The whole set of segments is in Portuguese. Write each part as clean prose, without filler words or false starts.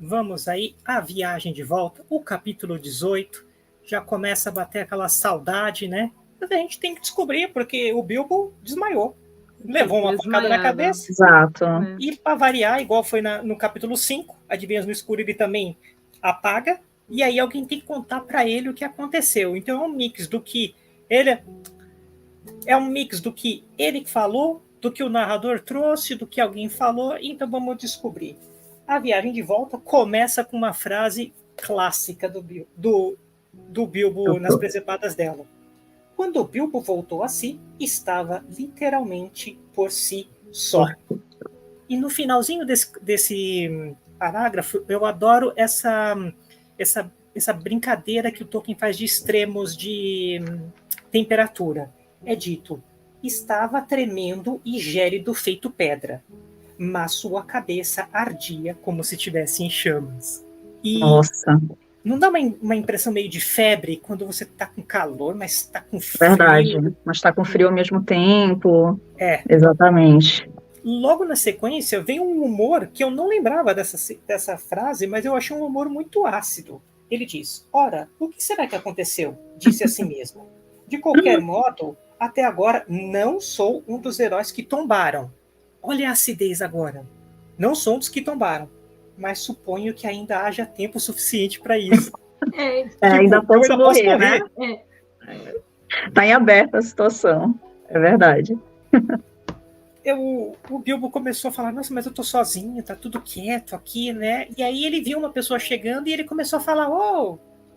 vamos aí à viagem de volta, o capítulo 18, já começa a bater aquela saudade, né? Mas a gente tem que descobrir, porque o Bilbo desmaiou, levou uma facada na cabeça. Exato. E para variar, igual foi no capítulo 5, Adivinhas no Escuro, ele também apaga, e aí alguém tem que contar para ele o que aconteceu. Então é um mix do que ele falou, do que o narrador trouxe, do que alguém falou. Então vamos descobrir. A viagem de volta começa com uma frase clássica do Bilbo nas presepadas dela. Quando o Bilbo voltou a si, estava literalmente por si só. E no finalzinho desse parágrafo, eu adoro essa brincadeira que o Tolkien faz de extremos de temperatura. É dito, estava tremendo e gélido feito pedra, mas sua cabeça ardia como se estivesse em chamas. E nossa. Não dá uma impressão meio de febre quando você tá com calor, mas tá com frio? Verdade, mas tá com frio ao mesmo tempo. É. Exatamente. Logo na sequência, vem um humor que eu não lembrava dessa frase, mas eu achei um humor muito ácido. Ele diz, ora, o que será que aconteceu? Disse a si mesmo. De qualquer modo, até agora não sou um dos heróis que tombaram. Olha a acidez agora. Não sou um dos que tombaram, mas suponho que ainda haja tempo suficiente para isso. Ainda posso morrer, né? Tá em aberto a situação. É verdade. O Bilbo começou a falar, nossa, mas eu tô sozinho, tá tudo quieto aqui, né? E aí ele viu uma pessoa chegando e ele começou a falar,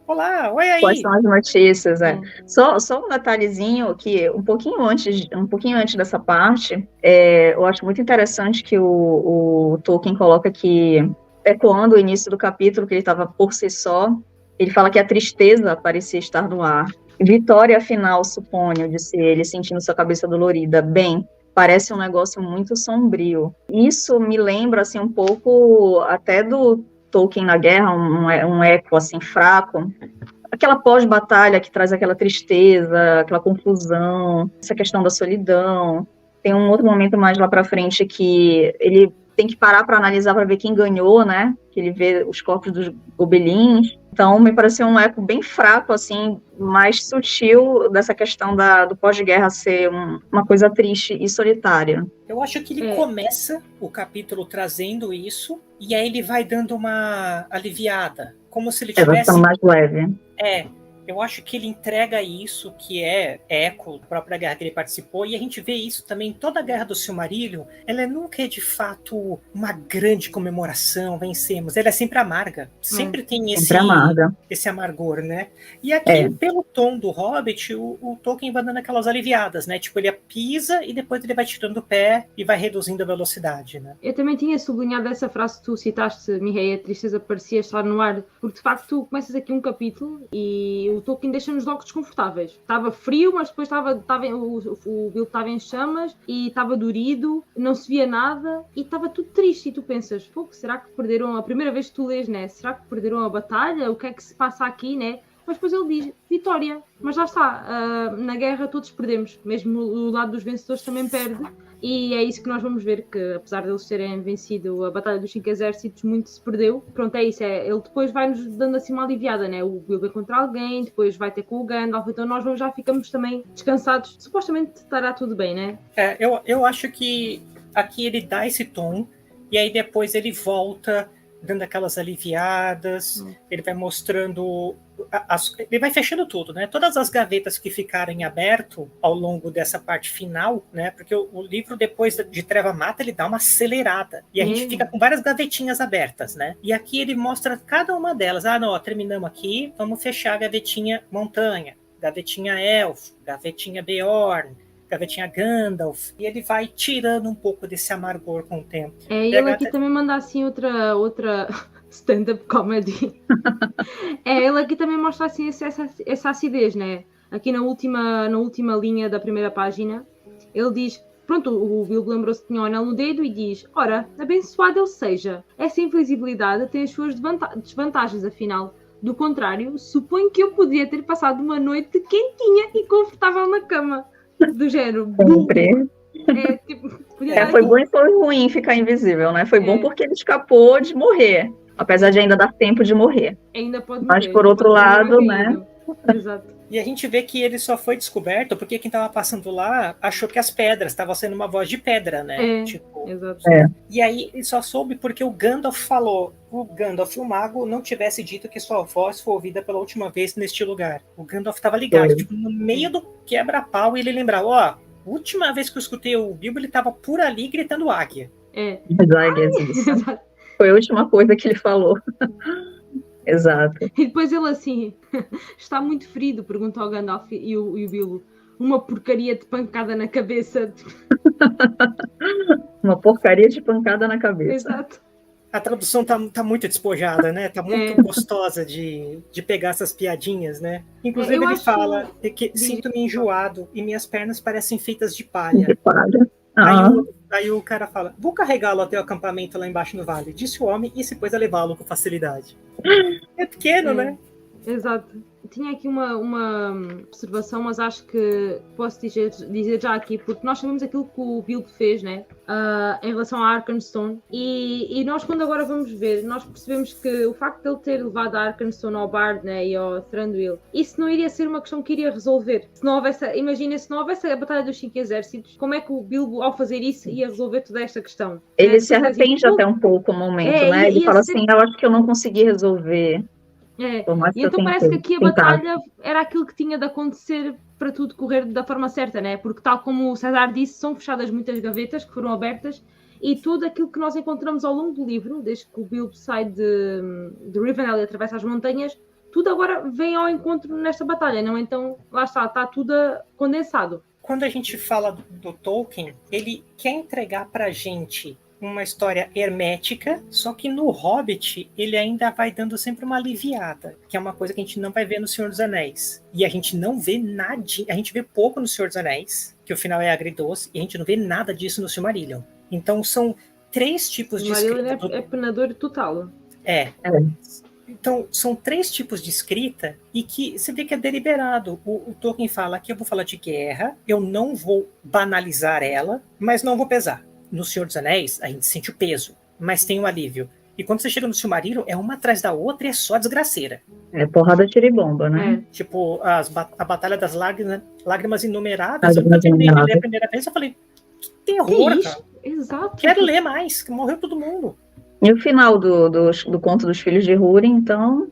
olá, oi aí. Quais são as notícias, Só um detalhezinho que um pouquinho antes dessa parte, eu acho muito interessante que o Tolkien coloca que, ecoando o início do capítulo, que ele estava por si só, ele fala que a tristeza parecia estar no ar. Vitória, afinal, suponho, disse ele, sentindo sua cabeça dolorida. Bem, parece um negócio muito sombrio. Isso me lembra, assim, um pouco até do Tolkien na Guerra, um eco, assim, fraco. Aquela pós-batalha que traz aquela tristeza, aquela confusão, essa questão da solidão. Tem um outro momento mais lá pra frente que ele tem que parar para analisar para ver quem ganhou, né? Que ele vê os corpos dos gobelins. Então, me pareceu um eco bem fraco, assim, mais sutil dessa questão do pós-guerra ser uma coisa triste e solitária. Eu acho que ele começa o capítulo trazendo isso, e aí ele vai dando uma aliviada, como se ele tivesse... Vai mais leve. Eu acho que ele entrega isso, que é eco da própria guerra que ele participou, e a gente vê isso também em toda a guerra do Silmarillion. Ela nunca é de fato uma grande comemoração, vencemos. Ela é sempre amarga. Sempre tem esse amargor, né? E aqui, pelo tom do Hobbit, o Tolkien vai dando aquelas aliviadas, né? Tipo, ele pisa e depois ele vai tirando o pé e vai reduzindo a velocidade, né? Eu também tinha sublinhado essa frase que tu citaste, Mireia, a tristeza parecia estar no ar, porque de facto tu começas aqui um capítulo e o Tolkien deixa-nos logo desconfortáveis. Estava frio, mas depois o Bilbo estava em chamas e estava dorido, não se via nada e estava tudo triste. E tu pensas, pô, será que perderam a primeira vez que tu lês, né? Será que perderam a batalha? O que é que se passa aqui, né? Mas depois ele diz, vitória. Mas lá está, na guerra todos perdemos, mesmo o lado dos vencedores também perde. E é isso que nós vamos ver, que apesar deles terem vencido a Batalha dos 5 Exércitos, muito se perdeu. Pronto, é isso, ele depois vai-nos dando assim uma aliviada, né? O Bilbo contra alguém, depois vai ter com o Gandalf, então nós já ficamos também descansados. Supostamente estará tudo bem, né? Eu acho que aqui ele dá esse tom, e aí depois ele volta dando aquelas aliviadas, ele vai mostrando... ele vai fechando tudo, né? Todas as gavetas que ficarem aberto ao longo dessa parte final, né? Porque o livro, depois de Treva Mata, ele dá uma acelerada. E a gente fica com várias gavetinhas abertas, né? E aqui ele mostra cada uma delas. Terminamos aqui, vamos fechar a gavetinha Montanha, gavetinha Elfo, gavetinha Beorn, gavetinha Gandalf, e ele vai tirando um pouco desse amargor com o tempo. Ele aqui também manda assim outra stand-up comedy. Ele aqui também mostra assim essa acidez, né? Aqui na última linha da primeira página, ele diz, pronto, o Bilbo lembrou-se que tinha o anel no dedo e diz, ora, abençoado ele seja, essa invisibilidade tem as suas desvantagens, afinal. Do contrário, suponho que eu podia ter passado uma noite quentinha e confortável na cama. Do género. Sempre. Foi bom e foi ruim ficar invisível, né? Foi bom porque ele escapou de morrer. apesar de ainda dar tempo de morrer. Ainda pode Mas, morrer, por ainda outro pode continuar lado, caído. Exato. E a gente vê que ele só foi descoberto porque quem tava passando lá achou que as pedras estavam sendo uma voz de pedra, né? Tipo, Exato. E aí ele só soube porque o Gandalf falou. O Gandalf, o mago, não tivesse dito que sua voz foi ouvida pela última vez neste lugar. O Gandalf estava ligado, tipo, no meio do quebra-pau, e ele lembrava, ó, última vez que eu escutei o Bilbo, ele tava por ali gritando águia. As águias, isso. Exato. Foi a última coisa que ele falou. Exato. E depois ele assim, está muito ferido, pergunta ao Gandalf e o Bilbo. Uma porcaria de pancada na cabeça. Uma porcaria de pancada na cabeça. Exato. A tradução tá muito despojada, né? Tá muito gostosa de pegar essas piadinhas, né? Inclusive ele fala que sinto-me enjoado e minhas pernas parecem feitas de palha. De palha. Ah. Aí o cara fala, vou carregá-lo até o acampamento lá embaixo no vale, disse o homem e se pôs a levá-lo com facilidade. É pequeno, né? Exato. Tinha aqui uma observação, mas acho que posso dizer já aqui, porque nós sabemos aquilo que o Bilbo fez, né? Em relação a Arkenstone, e nós quando agora vamos ver, nós percebemos que o facto de ele ter levado a Arkenstone ao Bard, né, e ao Thranduil, isso não iria ser uma questão que iria resolver. Se não houvesse, imagina, se não houvesse a Batalha dos 5 Exércitos, como é que o Bilbo, ao fazer isso, ia resolver toda esta questão? Ele se arrepende até um pouco no momento, né? Ele fala assim, eu acho que eu não consegui resolver. E então parece que aqui a batalha era aquilo que tinha de acontecer para tudo correr da forma certa, né? Porque tal como o César disse, são fechadas muitas gavetas que foram abertas e tudo aquilo que nós encontramos ao longo do livro, desde que o Bilbo sai de Rivendell e atravessa as montanhas, tudo agora vem ao encontro nesta batalha, não? Então, lá está tudo condensado. Quando a gente fala do Tolkien, ele quer entregar pra gente uma história hermética, só que no Hobbit ele ainda vai dando sempre uma aliviada, que é uma coisa que a gente não vai ver no Senhor dos Anéis. E a gente não vê nada, a gente vê pouco no Senhor dos Anéis, que o final é agridoce, e a gente não vê nada disso no Silmarillion. Então são 3 tipos de escrita. É penador total. Então, são 3 tipos de escrita e que você vê que é deliberado. O Tolkien fala que eu vou falar de guerra, eu não vou banalizar ela, mas não vou pesar. No Senhor dos Anéis, a gente sente o peso, mas tem um alívio. E quando você chega no Silmarillion, é uma atrás da outra e é só desgraceira. É porrada, tira e bomba, né? Tipo, a Batalha das Lágrimas Innumeráveis. Eu nunca terminei de ler a primeira vez, eu falei, que terror, cara. Exato. Quero ler mais, que morreu todo mundo. E o final do conto dos filhos de Húrin, então,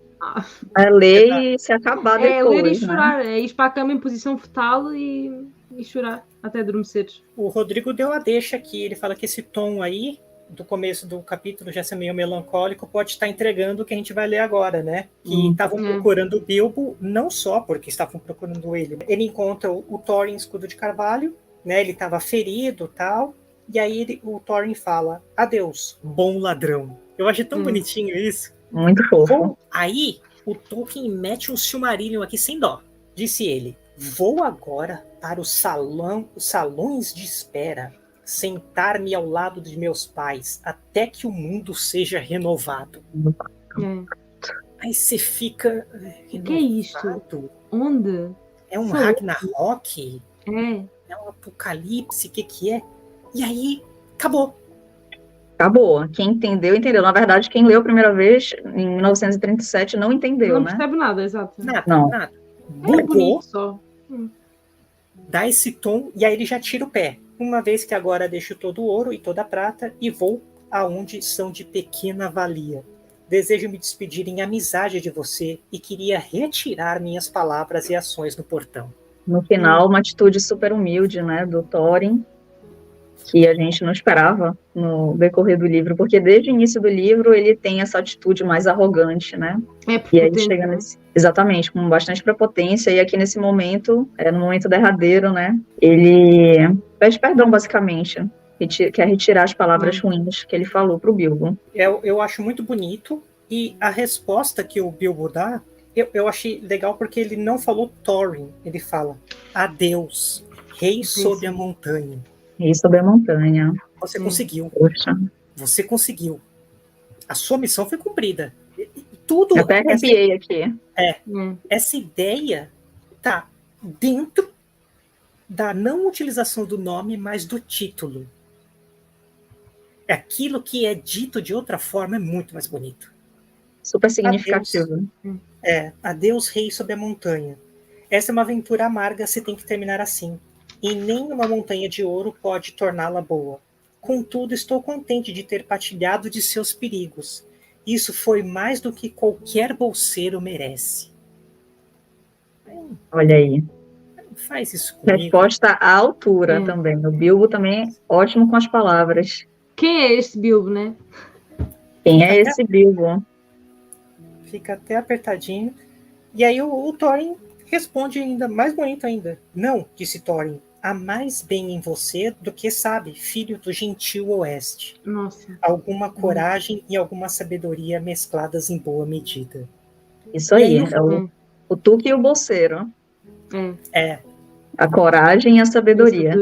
é ler e se acabar depois, é ler e chorar, é ir para a cama em posição fetal e chorar até adormeceres. O Rodrigo deu a deixa aqui, ele fala que esse tom aí, do começo do capítulo, já ser meio melancólico, pode estar entregando o que a gente vai ler agora, né? Que estavam procurando o Bilbo, não só porque estavam procurando ele. Ele encontra o Thorin escudo de carvalho, né? Ele estava ferido e tal, e aí o Thorin fala, adeus, bom ladrão. Eu achei tão bonitinho isso. Muito fofo. Aí, o Tolkien mete um Silmarillion aqui sem dó. Disse ele, vou agora para os salões de espera, sentar-me ao lado de meus pais, até que o mundo seja renovado. Aí você fica... O que é isto? Onde? É um Ragnarok? É um apocalipse? O que é? E aí, acabou. Acabou. Quem entendeu, entendeu. Na verdade, quem leu a primeira vez, em 1937, não entendeu, né? Não percebe nada, exato. Nada. Bugou, só. Dá esse tom, e aí ele já tira o pé. Uma vez que agora deixo todo o ouro e toda a prata, e vou aonde são de pequena valia. Desejo me despedir em amizade de você, e queria retirar minhas palavras e ações no portão. No final, uma atitude super humilde, né, do Thorin, que a gente não esperava no decorrer do livro, porque desde o início do livro ele tem essa atitude mais arrogante, né? E aí chega nesse... Exatamente, com bastante prepotência, e aqui nesse momento, no momento derradeiro, né, ele pede perdão, basicamente, quer retirar as palavras ruins que ele falou pro Bilbo. Eu acho muito bonito, e a resposta que o Bilbo dá, eu achei legal porque ele não falou Thorin, ele fala, adeus, rei sob a montanha. Rei sobre a montanha. Você conseguiu. Poxa. Você conseguiu. A sua missão foi cumprida. Tudo. Até arrepiei aqui. Essa ideia tá dentro da não utilização do nome, mas do título. Aquilo que é dito de outra forma é muito mais bonito. Super significativo. Adeus, rei sob a montanha. Essa é uma aventura amarga se tem que terminar assim. E nem uma montanha de ouro pode torná-la boa. Contudo, estou contente de ter partilhado de seus perigos. Isso foi mais do que qualquer bolseiro merece. Olha aí. Faz isso comigo. Resposta à altura também. O Bilbo também ótimo com as palavras. Quem é este Bilbo, né? Quem é esse Bilbo? Fica até apertadinho. E aí o Thorin responde ainda mais bonito ainda. Não, disse Thorin, há mais bem em você do que sabe, filho do gentil oeste. Nossa. Alguma coragem e alguma sabedoria mescladas em boa medida. Isso aí, o Tuque e o bolseiro. A coragem e a sabedoria.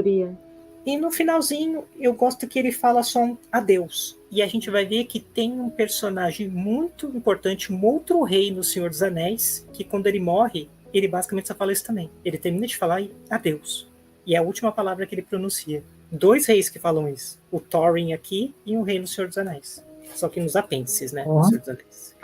E no finalzinho, eu gosto que ele fala só um adeus. E a gente vai ver que tem um personagem muito importante, um outro rei no Senhor dos Anéis, que quando ele morre, ele basicamente só fala isso também. Ele termina de falar e adeus. E é a última palavra que ele pronuncia. 2 reis que falam isso. O Thorin aqui e um rei no Senhor dos Anéis. Só que nos apêndices, né? No Senhor dos Anéis.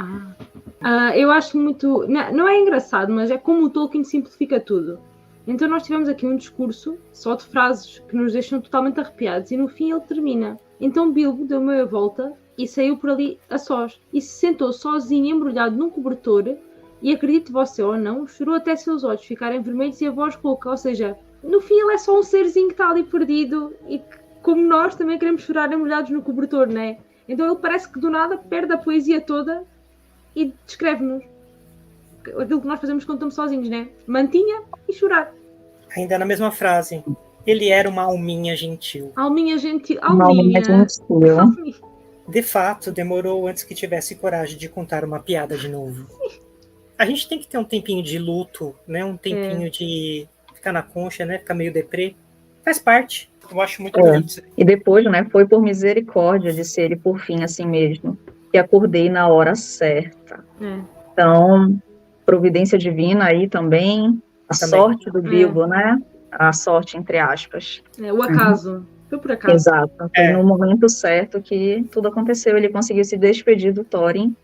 Eu acho muito... Não é engraçado, mas é como o Tolkien simplifica tudo. Então nós tivemos aqui um discurso só de frases que nos deixam totalmente arrepiados e no fim ele termina. Então Bilbo deu meia volta e saiu por ali a sós. E se sentou sozinho embrulhado num cobertor e, acredite você ou não, chorou até seus olhos ficarem vermelhos e a voz rouca. Ou seja, no fim ele é só um serzinho que está ali perdido e que, como nós, também queremos chorar embrulhados no cobertor, não é? Então ele parece que do nada perde a poesia toda e descreve-nos aquilo que nós fazemos quando estamos sozinhos, né? Mantinha e chorar. Ainda na mesma frase. Ele era uma alminha gentil. Alminha gentil. Alminha gentil. De fato, demorou antes que tivesse coragem de contar uma piada de novo. A gente tem que ter um tempinho de luto, né? Um tempinho de ficar na concha, né? Ficar meio deprê. Faz parte. Eu acho muito bonito. E depois, né? Foi por misericórdia, disse ele por fim, assim mesmo, que acordei na hora certa. Então, providência divina aí também. A sorte do Bilbo, né? A sorte, entre aspas. O acaso. Foi por acaso. Exato. Foi no momento certo que tudo aconteceu. Ele conseguiu se despedir do Thorin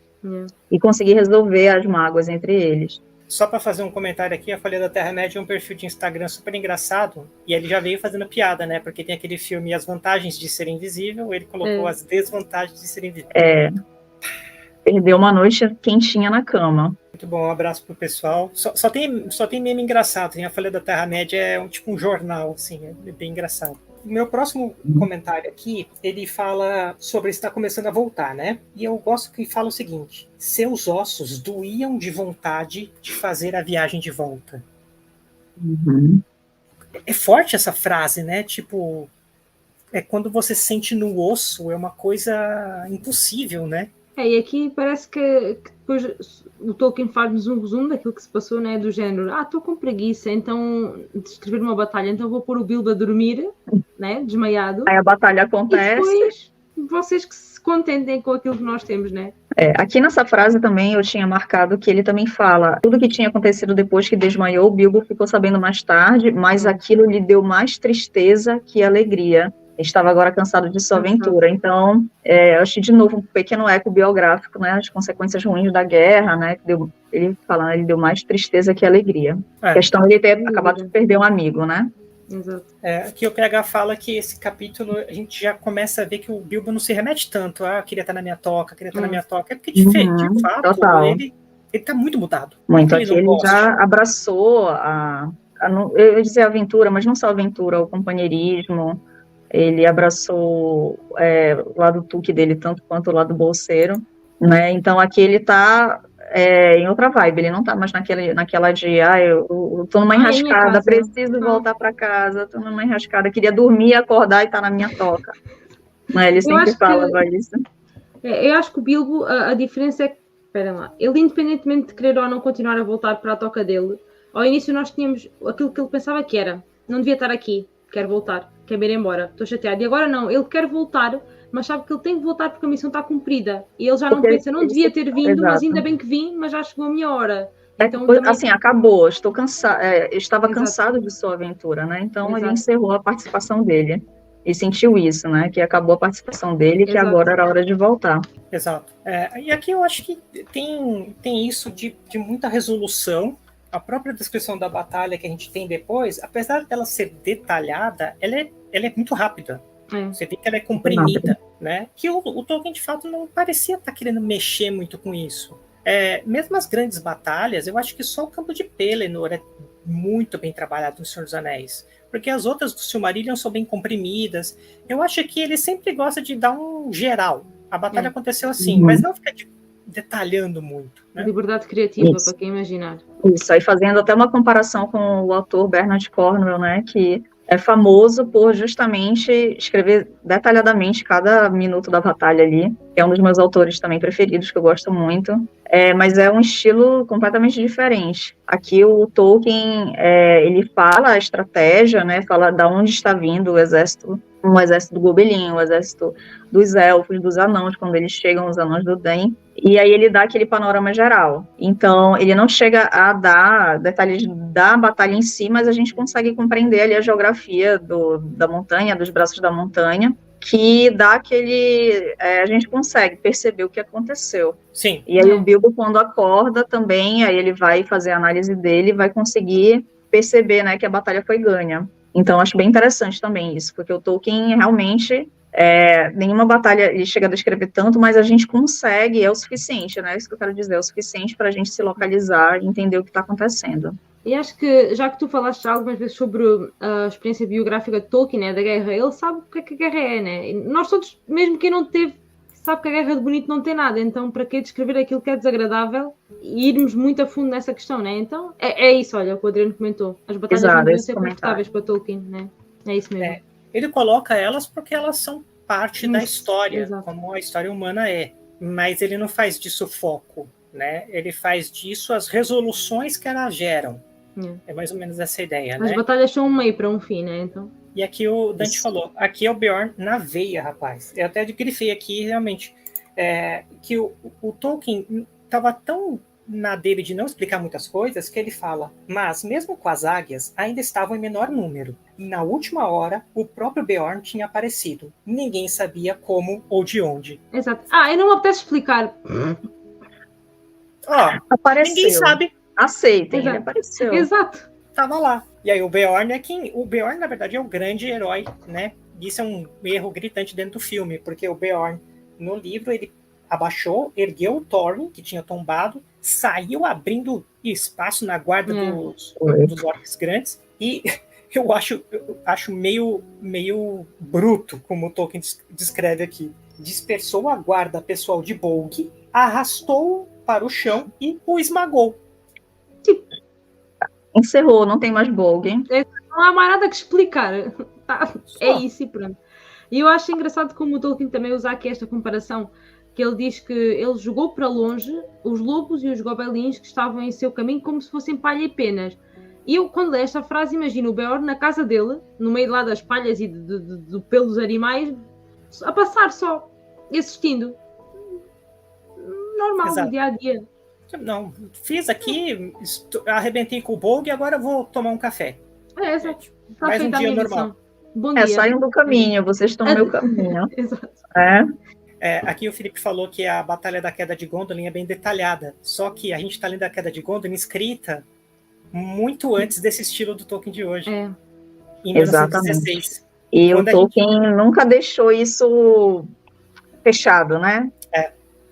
e conseguir resolver as mágoas entre eles. Só para fazer um comentário aqui, a Folha da Terra-média é um perfil de Instagram super engraçado, e ele já veio fazendo piada, né? Porque tem aquele filme As Vantagens de Ser Invisível, ele colocou as desvantagens de ser invisível. Perdeu uma noite quentinha na cama. Muito bom, um abraço pro pessoal. Só tem meme engraçado, tem a Folha da Terra-média, é tipo um jornal, assim, é bem engraçado. O meu próximo comentário aqui, ele fala sobre estar começando a voltar, né? E eu gosto que fala o seguinte: seus ossos doíam de vontade de fazer a viagem de volta. É forte essa frase, né? Tipo, quando você sente no osso, é uma coisa impossível, né? E aqui parece que depois o Tolkien faz-nos um resumo daquilo que se passou, né? Do género, estou com preguiça, então, de escrever uma batalha, então vou pôr o Bilbo a dormir, né? Desmaiado. Aí a batalha acontece. E depois, vocês que se contentem com aquilo que nós temos, né? Aqui nessa frase também eu tinha marcado que ele também fala tudo que tinha acontecido depois que desmaiou, o Bilbo ficou sabendo mais tarde, mas aquilo lhe deu mais tristeza que alegria. Estava agora cansado de sua aventura. Então, eu achei de novo um pequeno eco biográfico, né? As consequências ruins da guerra, né? Ele falando, ele deu mais tristeza que alegria. A questão é ele ter acabado de perder um amigo, né? Exato. Aqui o PH fala que esse capítulo a gente já começa a ver que o Bilbo não se remete tanto. Queria estar na minha toca, queria estar na minha toca. É porque, de fato, ele tá muito mudado. Muito. Aqui ele já abraçou eu ia dizer aventura, mas não só aventura, o companheirismo. Ele abraçou o lado tuque dele, tanto quanto o lado bolseiro, né? Então aqui ele tá em outra vibe, ele não tá mais naquela de, eu tô numa enrascada, preciso voltar para casa, tô numa enrascada, queria dormir, acordar e tá na minha toca. Né? Ele sempre falava isso. Eu acho que o Bilbo, a diferença é que, espera lá, ele independentemente de querer ou não continuar a voltar para a toca dele, ao início nós tínhamos aquilo que ele pensava que era, não devia estar aqui, quero voltar, quero ir embora, estou chateado. E agora não, ele quer voltar, mas sabe que ele tem que voltar porque a missão está cumprida. E ele já não pensa, não devia ter vindo, mas ainda bem que vim, mas já chegou a minha hora. Então, também... Assim, acabou, estava cansado de sua aventura, né? Então ele encerrou a participação dele. e sentiu isso, né? Que acabou a participação dele e que Exato. agora era hora de voltar. Exato. E aqui eu acho que tem isso de muita resolução. A própria descrição da batalha que a gente tem depois, apesar dela ser detalhada, ela é muito rápida. Você vê que ela é comprimida, né? Que o Tolkien, de fato, não parecia estar querendo mexer muito com isso. Mesmo as grandes batalhas, eu acho que só o campo de Pelennor é muito bem trabalhado no Senhor dos Anéis. Porque as outras do Silmarillion são bem comprimidas. Eu acho que ele sempre gosta de dar um geral. A batalha aconteceu assim, mas não fica detalhando muito. Né? Liberdade criativa, para quem imaginar. Isso, aí fazendo até uma comparação com o autor Bernard Cornwell, né, que é famoso por justamente escrever detalhadamente cada minuto da batalha ali, que é um dos meus autores também preferidos, que eu gosto muito, mas é um estilo completamente diferente. Aqui o Tolkien, ele fala a estratégia, né, fala de onde está vindo o exército do Gobelin, o exército dos elfos, dos anões, quando eles chegam, os anões do Den, e aí ele dá aquele panorama geral. Então, ele não chega a dar detalhes da batalha em si, mas a gente consegue compreender ali a geografia da montanha, dos braços da montanha, que dá aquele... a gente consegue perceber o que aconteceu. Sim. E aí o Bilbo, quando acorda também, aí ele vai fazer a análise dele, vai conseguir perceber, né, que a batalha foi ganha. Então, acho bem interessante também isso, porque o Tolkien realmente, nenhuma batalha ele chega a descrever tanto, mas a gente consegue, é o suficiente, né? Isso que eu quero dizer, é o suficiente para a gente se localizar e entender o que está acontecendo. E acho que, já que tu falaste já algumas vezes sobre a experiência biográfica de Tolkien, né, da guerra, ele sabe o que a guerra é, né? E nós todos, mesmo quem não teve, sabe que a guerra de bonito não tem nada, então para que descrever aquilo que é desagradável e irmos muito a fundo nessa questão, né? Então é isso, olha, o que o Adriano comentou. As batalhas não devem ser confortáveis para Tolkien, né? É isso mesmo. Ele coloca elas porque elas são parte da história, exato. como a história humana é. Mas ele não faz disso foco, né? Ele faz disso as resoluções que elas geram. É mais ou menos essa ideia, né? As batalhas são um meio para um fim, né? Então... E aqui o Dante falou, aqui é o Beorn na veia, rapaz. Eu até grifei aqui, realmente, que o Tolkien estava tão na dele de não explicar muitas coisas, que ele fala, mas mesmo com as águias, ainda estavam em menor número. Na última hora, o próprio Beorn tinha aparecido. Ninguém sabia como ou de onde. Exato. E não me apetece explicar. Apareceu. Ninguém sabe. Aceitem, ele apareceu. Exato. Tava lá. E aí o Beorn o Beorn, na verdade, é o grande herói, né? Isso é um erro gritante dentro do filme, porque o Beorn, no livro, ele abaixou, ergueu o Thorin, que tinha tombado, saiu abrindo espaço na guarda dos orcs grandes, e eu acho meio bruto, como o Tolkien descreve aqui. Dispersou a guarda pessoal de Bolg, arrastou para o chão e o esmagou. Encerrou, não tem mais Bolg. Não há mais nada que explicar. Tá? É isso e pronto. E eu acho engraçado como o Tolkien também usa aqui esta comparação, que ele diz que ele jogou para longe os lobos e os gobelins que estavam em seu caminho como se fossem palha e penas. E eu, quando leio esta frase, imagino o Beorn na casa dele, no meio lá das palhas e do pelo dos animais, a passar só, e assistindo. Normal, Exato. no dia a dia. Não, fiz aqui, arrebentei com o Bolg e agora vou tomar um café. Exato. Está mais um feita a dia minha normal. missão. Bom dia. Saiam do caminho, vocês estão no meu caminho. Exato. Aqui o Felipe falou que a Batalha da Queda de Gondolin é bem detalhada, só que a gente está lendo a Queda de Gondolin escrita muito antes desse estilo do Tolkien de hoje. Em 1916. E o Tolkien nunca deixou isso fechado, né?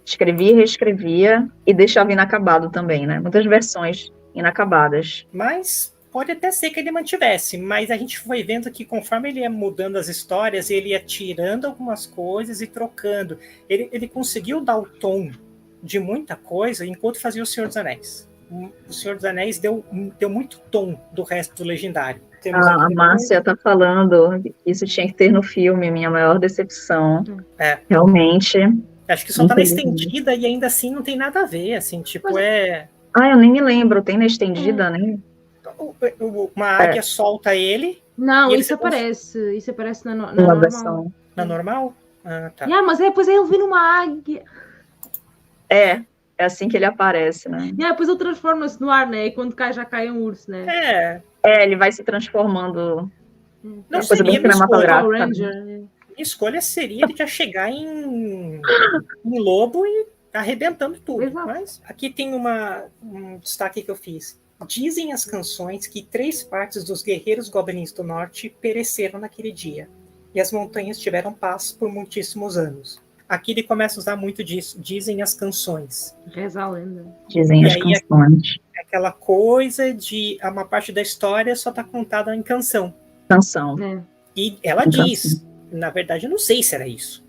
Escrevia, reescrevia e deixava inacabado também, né? Muitas versões inacabadas. Mas pode até ser que ele mantivesse, mas a gente foi vendo que conforme ele ia mudando as histórias, ele ia tirando algumas coisas e trocando. Ele conseguiu dar o tom de muita coisa enquanto fazia o Senhor dos Anéis. O Senhor dos Anéis deu muito tom do resto do Legendário. A Márcia está falando que isso tinha que ter no filme, minha maior decepção. Realmente. Acho que só tá na estendida e ainda assim não tem nada a ver, assim, tipo, eu nem me lembro, tem na estendida, né? Uma águia solta ele. Não, isso aparece. Isso aparece na normal. Versão. Na normal? Tá. Mas depois ele vira uma águia. É assim que ele aparece, né? Depois ele transforma-se no ar, né? E quando cai, já cai um urso, né? Ele vai se transformando Não Coisa seria bem minha escolha. cinematográfica. Power Ranger. Minha escolha seria de já chegar em lobo e arrebentando tudo. Exato. Mas aqui tem um destaque que eu fiz. Dizem as canções que 3 partes dos guerreiros goblins do norte pereceram naquele dia. E as montanhas tiveram paz por muitíssimos anos. Aqui ele começa a usar muito disso. Dizem as canções. Reza a lenda. Dizem E as aí, canções. Aquela coisa de uma parte da história só está contada em canção. Canção. E ela diz, na verdade, eu não sei se era isso.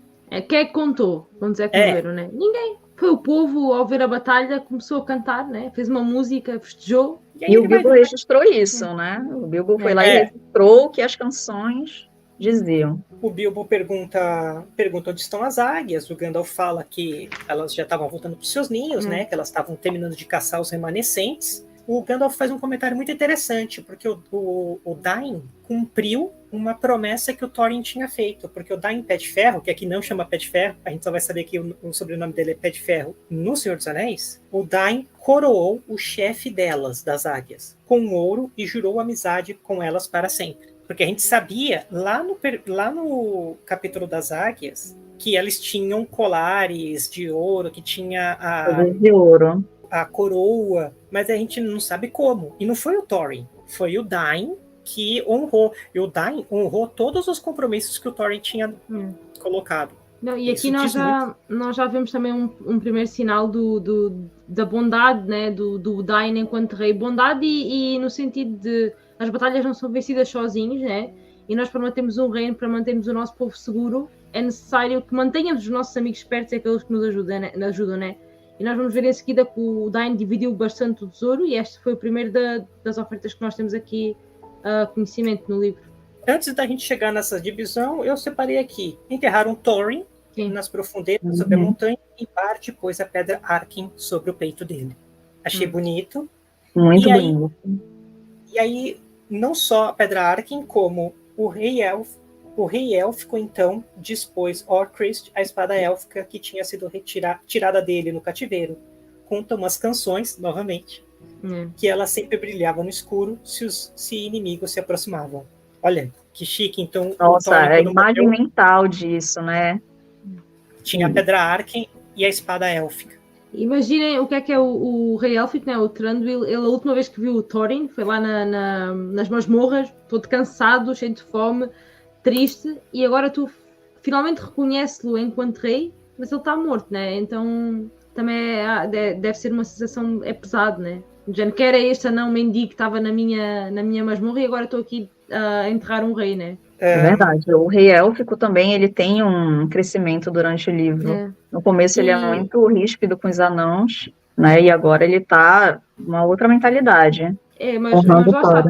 Quem é que contou quando Zé que morreram, né? Ninguém. Foi o povo, ao ver a batalha, começou a cantar, né? Fez uma música, festejou. E, aí E o ele vai Bilbo dando- registrou isso, né? O Bilbo foi lá e registrou o que as canções diziam. O Bilbo pergunta onde estão as águias. O Gandalf fala que elas já estavam voltando para os seus ninhos, né? Que elas estavam terminando de caçar os remanescentes. O Gandalf faz um comentário muito interessante, porque o Dain cumpriu uma promessa que o Thorin tinha feito, porque o Dain Pé de Ferro, que aqui não chama Pé de Ferro, a gente só vai saber que o sobrenome dele é Pé de Ferro no Senhor dos Anéis, o Dain coroou o chefe delas, das águias, com ouro e jurou amizade com elas para sempre. Porque a gente sabia, lá no capítulo das águias, que elas tinham colares de ouro, que tinha De ouro. a coroa, mas a gente não sabe como. E não foi o Thorin, foi o Dain que honrou. E o Dain honrou todos os compromissos que o Thorin tinha colocado. Não, e Isso aqui diz nós já vemos também um primeiro sinal da bondade, né? do Dain enquanto rei. Bondade e no sentido de as batalhas não são vencidas sozinhos, né? E nós, para mantermos um reino, para mantermos o nosso povo seguro, é necessário que mantenhamos os nossos amigos perto, é aqueles que nos ajudam, né? E nós vamos ver em seguida que o Dain dividiu bastante o tesouro, e este foi o primeiro das ofertas que nós temos aqui conhecimento no livro. Antes da gente chegar nessa divisão, eu separei aqui. Enterraram Thorin nas profundezas sobre a montanha e Bard pôs a pedra Arkin sobre o peito dele. Achei bonito. Muito bonito. E aí, não só a pedra Arkin, como o rei élfico, então, dispôs Orcrist, a espada élfica que tinha sido tirada dele no cativeiro. Conta umas canções, novamente, que ela sempre brilhava no escuro se inimigos se aproximavam. Olha, que chique. Então, nossa, a imagem mental disso, né? Tinha a pedra Arkin e a espada élfica. Imaginem o que é o rei élfico, né? O Thranduil. Ele, a última vez que viu o Thorin, foi lá nas masmorras, todo cansado, cheio de fome, triste, e agora tu finalmente reconheces-lo enquanto rei, mas ele está morto, né? Então também deve ser uma sensação, é pesado, né? Já que era este anão mendigo que estava na minha masmorra e agora estou aqui a enterrar um rei, né? É verdade. O rei élfico também, ele tem um crescimento durante o livro. No começo ele é muito ríspido com os anãos, né? E agora ele tá uma outra mentalidade. Mas lá está,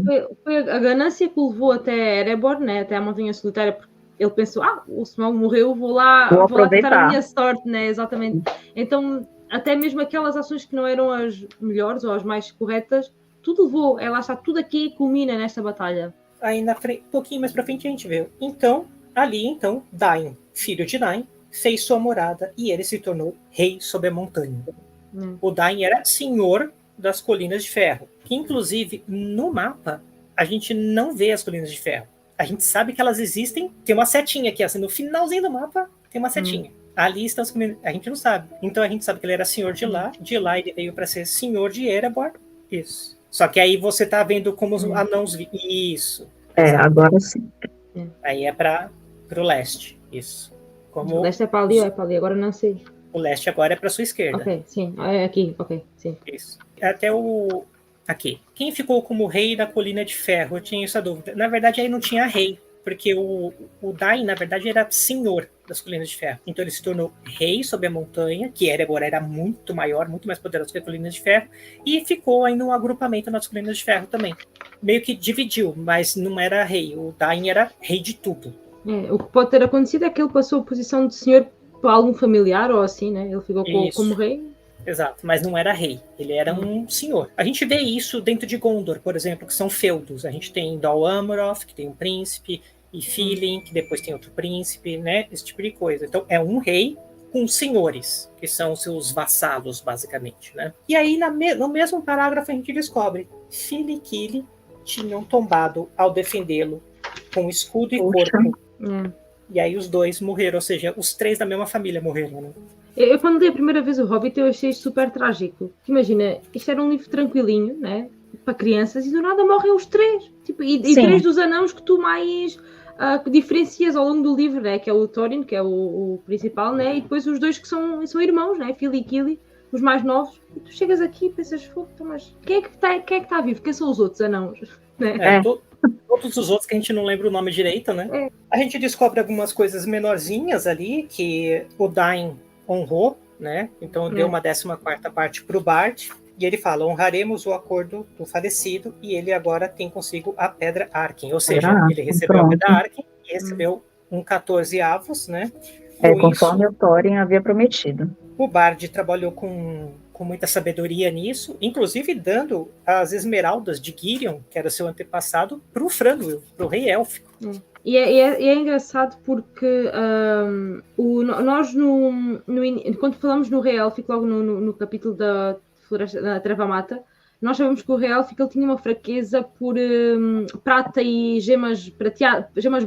foi a ganância que o levou até Erebor, né? Até a Montanha Solitária, porque ele pensou, o Smaug morreu, vou lá tentar a minha sorte, né? Exatamente. Então, até mesmo aquelas ações que não eram as melhores ou as mais corretas, tudo levou, lá está, tudo aqui culmina nesta batalha. Aí na frente, um pouquinho mais pra frente a gente vê. Então, Dain, filho de Dain, fez sua morada e ele se tornou rei sobre a montanha. O Dain era senhor das Colinas de Ferro, que inclusive no mapa a gente não vê as Colinas de Ferro. A gente sabe que elas existem, tem uma setinha aqui, assim, no finalzinho do mapa tem uma setinha. Ali estão as Colinas, a gente não sabe. Então a gente sabe que ele era senhor de lá ele veio para ser senhor de Erebor. Isso. Só que aí você tá vendo como os anãos... Isso. Agora sim. Aí é pro leste. Isso. O leste é para ali ou é para ali? Agora não sei. O leste agora é para sua esquerda. Ok, sim. É aqui, ok, sim. Isso. Até aqui. Quem ficou como rei da Colina de Ferro? Eu tinha essa dúvida. Na verdade, aí não tinha rei. Porque o Dain, na verdade, era senhor das Colinas de Ferro. Então ele se tornou rei sobre a montanha, que Erebor era muito maior, muito mais poderoso que a Colinas de Ferro, e ficou aí num agrupamento nas Colinas de Ferro também. Meio que dividiu, mas não era rei. O Dain era rei de tudo. O que pode ter acontecido é que ele passou a posição de senhor para algum familiar ou assim, né? Ele ficou como rei. Exato, mas não era rei, ele era um senhor. A gente vê isso dentro de Gondor, por exemplo, que são feudos. A gente tem Dol Amroth, que tem um príncipe, e Philin, que depois tem outro príncipe, né? Esse tipo de coisa. Então, é um rei com senhores, que são seus vassalos, basicamente, né? E aí, no mesmo parágrafo, a gente descobre Fili e Kili tinham tombado ao defendê-lo com escudo e Poxa. corpo. É. E aí os dois morreram, ou seja, os 3 da mesma família morreram, né? Eu, quando li a primeira vez o Hobbit, eu achei isto super trágico. Imagina, isto era um livro tranquilinho, né? Para crianças, e do nada morrem os 3. Tipo, e Sim. 3 dos anãos que tu mais diferencias ao longo do livro, né? Que é o Thorin, que é o principal, né? E depois os 2 que são irmãos, né? Fili e Kili, os mais novos. E tu chegas aqui e pensas, mas quem é que está vivo? Quem são os outros anãos? Né? Todos os outros que a gente não lembra o nome direito, né? É. A gente descobre algumas coisas menorzinhas ali, que o Dain honrou, né? Então deu uma 14ª parte para o Bard, e ele fala, honraremos o acordo do falecido, e ele agora tem consigo a Pedra Arkin, ou seja, ele recebeu a Pedra Arkin e recebeu um 14 avos, né? Conforme o Thorin havia prometido. O Bard trabalhou com muita sabedoria nisso, inclusive dando as esmeraldas de Girion, que era seu antepassado, para o Thranduil, para o rei élfico. E é engraçado porque nós, quando falamos no rei élfico, logo no capítulo da Floresta da Treva-Mata, nós sabemos que o rei élfico ele tinha uma fraqueza por prata e gemas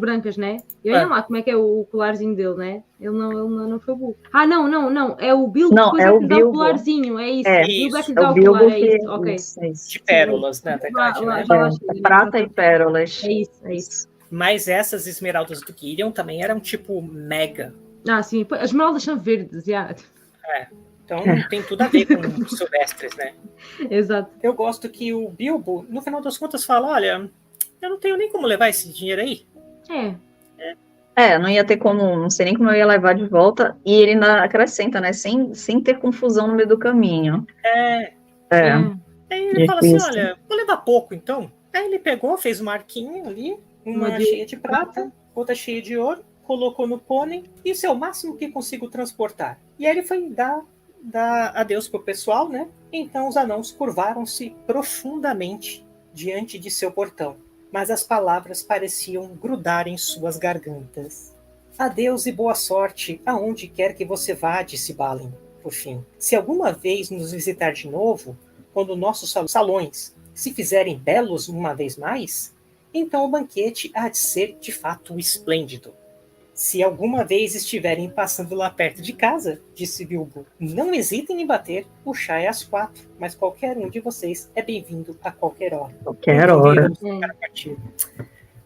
brancas, né? E olhem lá como é que é o colarzinho dele, né? Ele não foi burro. Não. É o Bilbo que depois é que dá o colarzinho. É isso. É, o Bilbo é que isso. dá o colar. É isso. Ok. Isso. De pérolas, né? Verdade, né? Prata e pérolas. É isso. Mas essas esmeraldas do Girion também eram tipo mega. Ah, sim. As esmeraldas são verdes, já. Então tem tudo a ver com os silvestres, né? Exato. Eu gosto que o Bilbo, no final das contas, fala, olha, eu não tenho nem como levar esse dinheiro aí. Não ia ter como, não sei nem como eu ia levar de volta, e ele ainda acrescenta, né, sem ter confusão no meio do caminho. Aí ele fala assim, olha, vou levar pouco então. Aí ele pegou, fez uma arquinha ali, uma cheia de prata, outra cheia de ouro, colocou no pônei, e isso é o máximo que consigo transportar. E aí ele foi dar adeus pro pessoal, né? Então os anãos curvaram-se profundamente diante de seu portão, mas as palavras pareciam grudar em suas gargantas. Adeus e boa sorte, aonde quer que você vá, disse Balin, por fim. Se alguma vez nos visitar de novo, quando nossos salões se fizerem belos uma vez mais, então o banquete há de ser de fato esplêndido. Se alguma vez estiverem passando lá perto de casa, disse Bilbo, não hesitem em bater, o chá é às 4, mas qualquer um de vocês é bem-vindo a qualquer hora. Qualquer hora.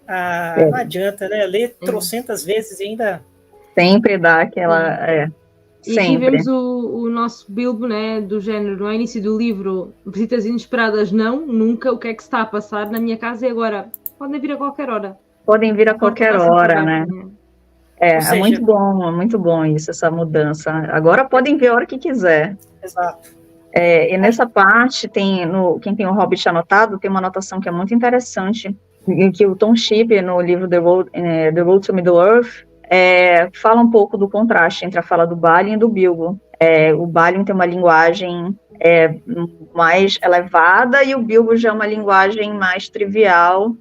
Não adianta, né? Ler trocentas vezes e ainda... Sempre dá aquela... E aqui vemos o nosso Bilbo, né, do género, no início do livro, visitas inesperadas não, nunca, o que é que se está a passar na minha casa e agora podem vir a qualquer hora. Podem vir a qualquer hora, né? Seja, é muito bom isso, essa mudança. Agora podem ver a hora que quiser. Exato. E nessa parte, quem tem o Hobbit anotado, tem uma anotação que é muito interessante, que o Tom Shipp, no livro The Road to Middle-earth, fala um pouco do contraste entre a fala do Balin e do Bilbo. O Balin tem uma linguagem mais elevada e o Bilbo já é uma linguagem mais trivial,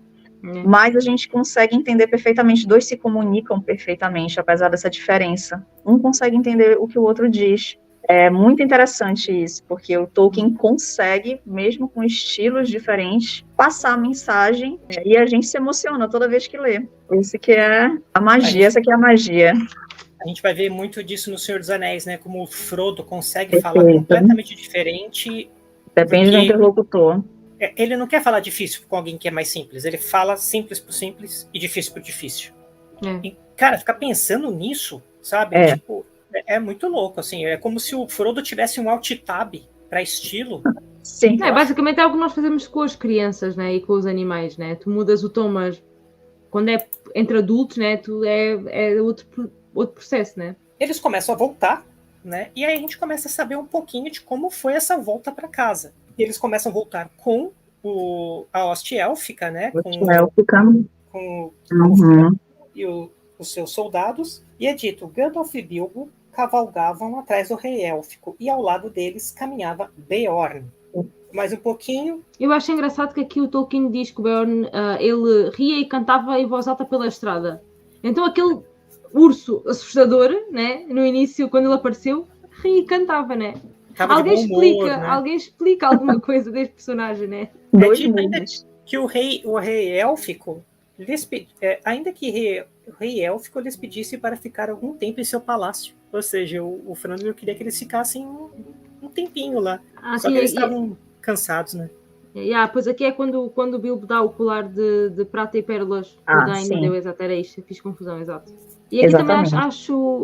mas a gente consegue entender perfeitamente, 2 se comunicam perfeitamente, apesar dessa diferença. Um consegue entender o que o outro diz. É muito interessante isso, porque o Tolkien consegue, mesmo com estilos diferentes, passar a mensagem e a gente se emociona toda vez que lê. Isso que é a magia, essa que é a magia. A gente vai ver muito disso no Senhor dos Anéis, né? Como o Frodo consegue falar completamente diferente. Depende do interlocutor. Ele não quer falar difícil com alguém que é mais simples. Ele fala simples pro simples e difícil pro difícil. E, cara, ficar pensando nisso, sabe? Tipo, é muito louco, assim. É como se o Frodo tivesse um alt-tab para estilo. Sim. Basicamente é algo que nós fazemos com as crianças, né? E com os animais, né? Tu mudas o tom, mas quando é entre adultos, né? É outro processo, né? Eles começam a voltar, né? E aí a gente começa a saber um pouquinho de como foi essa volta para casa. E eles começam a voltar com a hoste élfica, né? Com e os seus soldados. E é dito, Gandalf e Bilbo cavalgavam atrás do rei élfico e ao lado deles caminhava Beorn. Mais um pouquinho. Eu acho engraçado que aqui o Tolkien diz que o Beorn ele ria e cantava em voz alta pela estrada. Então aquele urso assustador, né? No início, quando ele apareceu, ria e cantava, né? Alguém explica alguma coisa deste personagem, né? Que o rei élfico, Ainda que o rei élfico lhes pedisse para ficar algum tempo em seu palácio. Ou seja, o Thranduil queria que eles ficassem um tempinho lá. Só que eles estavam cansados, né? Pois aqui é quando o Bilbo dá o colar de prata e pérolas. O Dain deu, exato, era isto. Fiz confusão, exato. E aqui Exatamente. também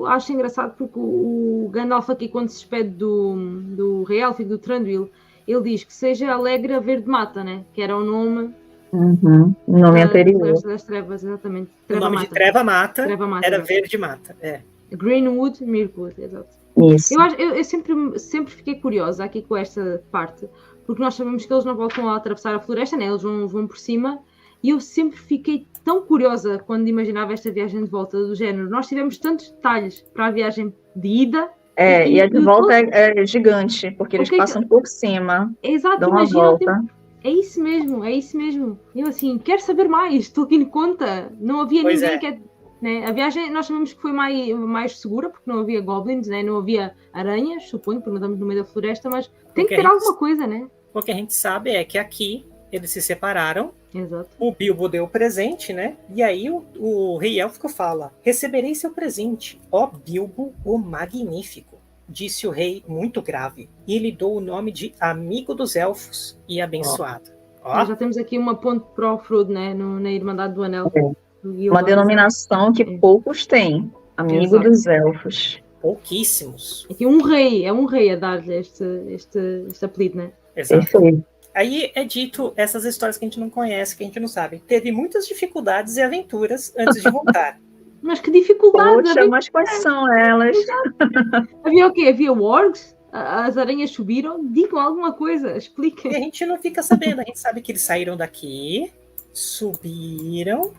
acho engraçado porque o Gandalf aqui, quando se despede do rei élfico, do Thranduil, ele diz que seja alegre a verde mata, né? Que era o nome... O nome anterior. Das trevas, exatamente. O nome de Treva Mata era exato. Verde Mata. Greenwood, Mirkwood, exato. Isso. Eu sempre fiquei curiosa aqui com esta parte, porque nós sabemos que eles não voltam a atravessar a floresta, né? Eles vão por cima, e eu sempre fiquei tão curiosa quando imaginava esta viagem de volta do género. Nós tivemos tantos detalhes para a viagem de ida. E a de volta é gigante, porque eles passam por cima. Exato, dão uma volta. É isso mesmo. Eu assim, quero saber mais. Tolkien conta. Não havia ninguém que... Né? A viagem, nós sabemos que foi mais segura, porque não havia goblins, né? Não havia aranhas, suponho, porque não estamos no meio da floresta, mas tem que ter alguma coisa, né? O que a gente sabe é que aqui eles se separaram. Exato. O Bilbo deu o presente, né? E aí o rei élfico fala: receberei seu presente, ó Bilbo o Magnífico, disse o rei muito grave, e lhe dou o nome de amigo dos elfos e abençoado. Já temos aqui uma ponte para o Frodo, né? Na Irmandade do Anel. Uma denominação que poucos têm, amigo dos elfos. Pouquíssimos. Aqui é um rei a dar-lhe este apelido, né? Exato. Aí é dito essas histórias que a gente não conhece, que a gente não sabe. Teve muitas dificuldades e aventuras antes de voltar. Mas que dificuldades? Poxa, mas quais são elas? Havia o quê? Havia wargs? As aranhas subiram? Digam alguma coisa, expliquem. E a gente não fica sabendo, a gente sabe que eles saíram daqui, subiram.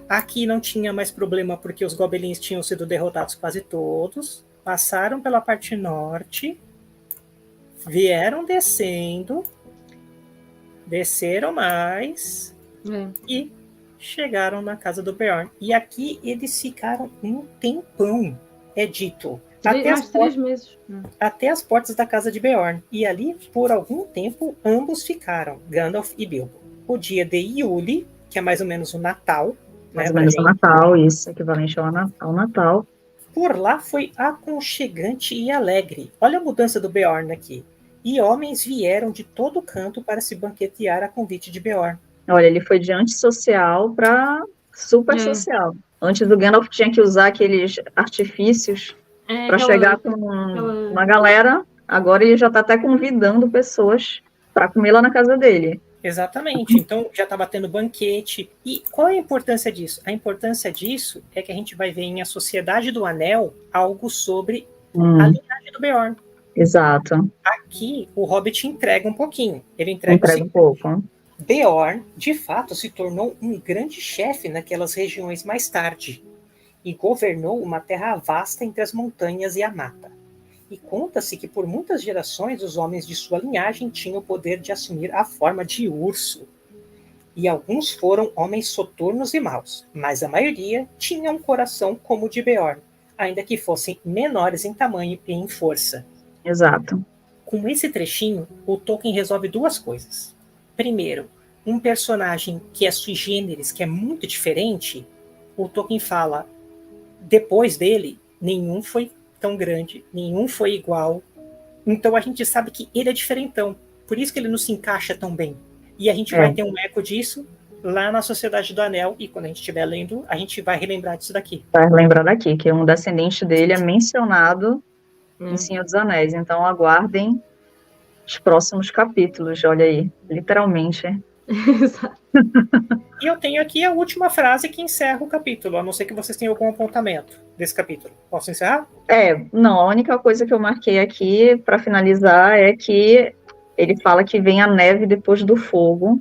Aqui não tinha mais problema porque os goblins tinham sido derrotados quase todos. Passaram pela parte norte, vieram descendo, desceram mais e chegaram na casa do Beorn. E aqui eles ficaram um tempão, é dito. Três meses. Até as portas da casa de Beorn. E ali, por algum tempo, ambos ficaram, Gandalf e Bilbo. O dia de Yule, que é mais ou menos o Natal, mais ou menos o Natal, isso, equivalente ao Natal. Por lá foi aconchegante e alegre. Olha a mudança do Beorn aqui. E homens vieram de todo canto para se banquetear a convite de Beorn. Olha, ele foi de antissocial para super social. Antes do Gandalf tinha que usar aqueles artifícios para chegar com uma galera. Agora ele já está até convidando pessoas para comer lá na casa dele. Exatamente, então já estava tendo banquete. E qual é a importância disso? A importância disso é que a gente vai ver em A Sociedade do Anel algo sobre a linhagem do Beorn. Exato. Aqui o Hobbit entrega um pouquinho. Ele entrega um pouco. Beorn, de fato, se tornou um grande chefe naquelas regiões mais tarde e governou uma terra vasta entre as montanhas e a mata. E conta-se que por muitas gerações os homens de sua linhagem tinham o poder de assumir a forma de urso. E alguns foram homens soturnos e maus, mas a maioria tinha um coração como o de Beorn, ainda que fossem menores em tamanho e em força. Exato. Com esse trechinho, o Tolkien resolve duas coisas. Primeiro, um personagem que é sui generis, que é muito diferente, o Tolkien fala, depois dele, nenhum foi tão grande, nenhum foi igual. Então a gente sabe que ele é diferentão. Por isso que ele não se encaixa tão bem. E a gente vai ter um eco disso lá na Sociedade do Anel. E quando a gente estiver lendo, a gente vai relembrar disso daqui. Vai lembrar daqui, que um descendente dele é mencionado em Senhor dos Anéis. Então aguardem os próximos capítulos. Olha aí, literalmente. Exato. E eu tenho aqui a última frase que encerra o capítulo, a não ser que vocês tenham algum apontamento desse capítulo. Posso encerrar? Não, a única coisa que eu marquei aqui para finalizar é que ele fala que vem a neve depois do fogo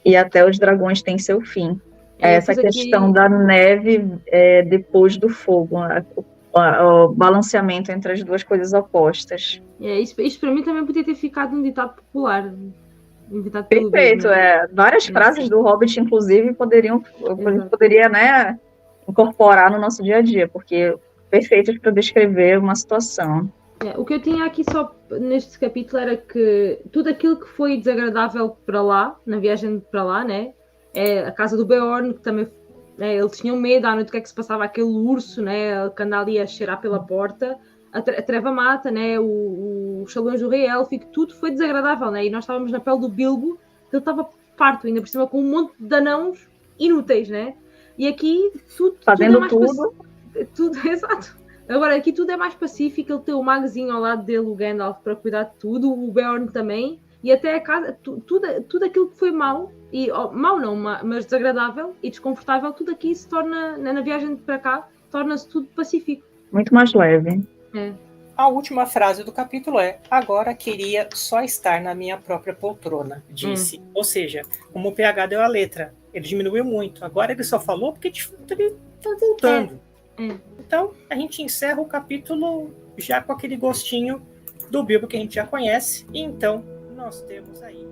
e até os dragões têm seu fim. Essa questão da neve depois do fogo, o balanceamento entre as duas coisas opostas. Isso para mim também podia ter ficado um ditado popular. Perfeito, várias frases do Hobbit, inclusive, poderia, né, incorporar no nosso dia a dia, porque perfeitas para descrever uma situação. O que eu tinha aqui só neste capítulo era que tudo aquilo que foi desagradável para lá, na viagem para lá, né, É a casa do Beorn, que também eles tinham medo à noite do que é que se passava, aquele urso, né, que anda ali a cheirar pela porta, a Treva Mata, né, os salões do Rei Élfico, tudo foi desagradável, né, e nós estávamos na pele do Bilbo, que ele estava farto, ainda por cima com um monte de anãos inúteis, né, e aqui Fazendo tudo é tudo. tudo, exato. Agora aqui tudo é mais pacífico, ele tem o magzinho ao lado dele, o Gandalf, para cuidar de tudo, o Beorn também, e até a casa, tudo aquilo que foi mau, mau não, mas desagradável e desconfortável, tudo aqui se torna, na viagem para cá, torna-se tudo pacífico. Muito mais leve. É. A última frase do capítulo é: agora queria só estar na minha própria poltrona, disse. Ou seja, como o PH deu a letra, ele diminuiu muito. Agora ele só falou porque de fato ele está voltando. Então, a gente encerra o capítulo já com aquele gostinho do Bilbo que a gente já conhece. E então, nós temos aí